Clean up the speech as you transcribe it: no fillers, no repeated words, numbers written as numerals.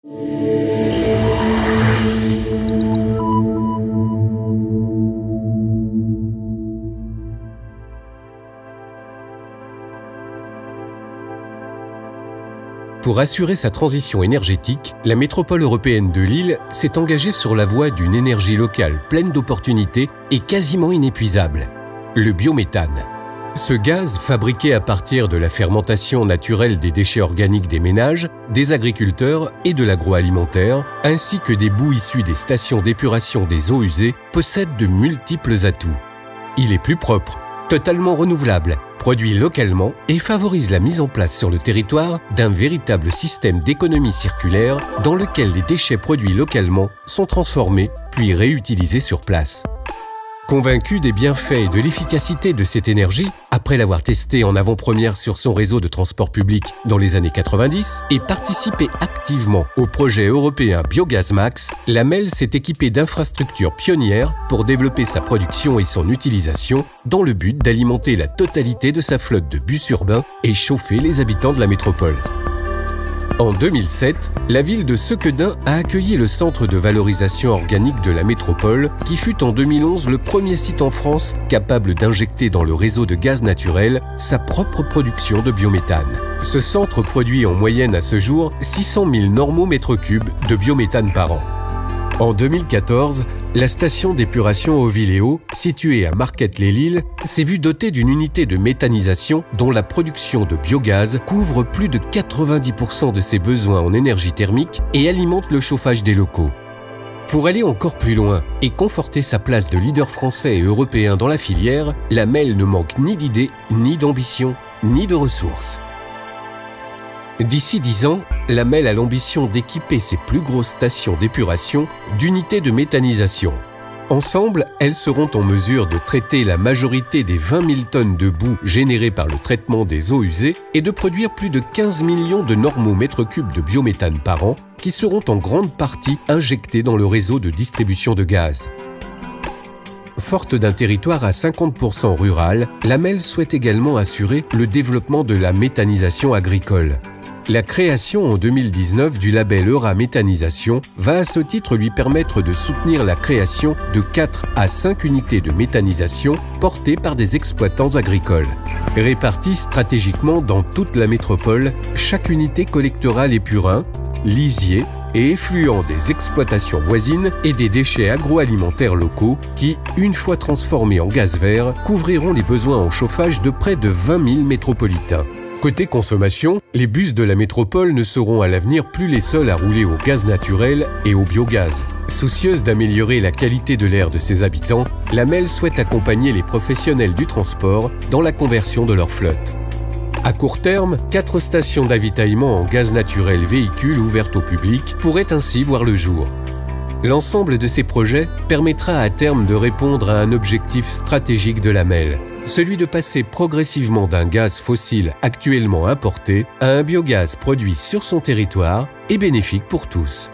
Pour assurer sa transition énergétique, la métropole européenne de Lille s'est engagée sur la voie d'une énergie locale pleine d'opportunités et quasiment inépuisable, le biométhane. Ce gaz, fabriqué à partir de la fermentation naturelle des déchets organiques des ménages, des agriculteurs et de l'agroalimentaire, ainsi que des boues issues des stations d'épuration des eaux usées, possède de multiples atouts. Il est plus propre, totalement renouvelable, produit localement et favorise la mise en place sur le territoire d'un véritable système d'économie circulaire dans lequel les déchets produits localement sont transformés puis réutilisés sur place. Convaincu des bienfaits et de l'efficacité de cette énergie, après l'avoir testée en avant-première sur son réseau de transport public dans les années 90 et participé activement au projet européen BioGazMax, la MEL s'est équipée d'infrastructures pionnières pour développer sa production et son utilisation dans le but d'alimenter la totalité de sa flotte de bus urbains et chauffer les habitants de la métropole. En 2007, la ville de Sequedin a accueilli le centre de valorisation organique de la métropole, qui fut en 2011 le premier site en France capable d'injecter dans le réseau de gaz naturel sa propre production de biométhane. Ce centre produit en moyenne à ce jour 600 000 normaux mètres cubes de biométhane par an. En 2014, la station d'épuration Auvileo, située à Marquette-les-Lilles, s'est vue dotée d'une unité de méthanisation dont la production de biogaz couvre plus de 90% de ses besoins en énergie thermique et alimente le chauffage des locaux. Pour aller encore plus loin et conforter sa place de leader français et européen dans la filière, la MEL ne manque ni d'idées, ni d'ambition, ni de ressources. D'ici 10 ans, la MEL a l'ambition d'équiper ses plus grosses stations d'épuration d'unités de méthanisation. Ensemble, elles seront en mesure de traiter la majorité des 20 000 tonnes de boue générées par le traitement des eaux usées et de produire plus de 15 millions de normaux mètres cubes de biométhane par an qui seront en grande partie injectés dans le réseau de distribution de gaz. Forte d'un territoire à 50% rural, la MEL souhaite également assurer le développement de la méthanisation agricole. La création en 2019 du label Eura-Méthanisation va à ce titre lui permettre de soutenir la création de 4 à 5 unités de méthanisation portées par des exploitants agricoles. Réparties stratégiquement dans toute la métropole, chaque unité collectera les purins, lisiers et effluents des exploitations voisines et des déchets agroalimentaires locaux qui, une fois transformés en gaz vert, couvriront les besoins en chauffage de près de 20 000 métropolitains. Côté consommation, les bus de la métropole ne seront à l'avenir plus les seuls à rouler au gaz naturel et au biogaz. Soucieuse d'améliorer la qualité de l'air de ses habitants, la MEL souhaite accompagner les professionnels du transport dans la conversion de leur flotte. À court terme, 4 stations d'avitaillement en gaz naturel véhicules ouvertes au public pourraient ainsi voir le jour. L'ensemble de ces projets permettra à terme de répondre à un objectif stratégique de la MEL, celui de passer progressivement d'un gaz fossile actuellement importé à un biogaz produit sur son territoire et bénéfique pour tous.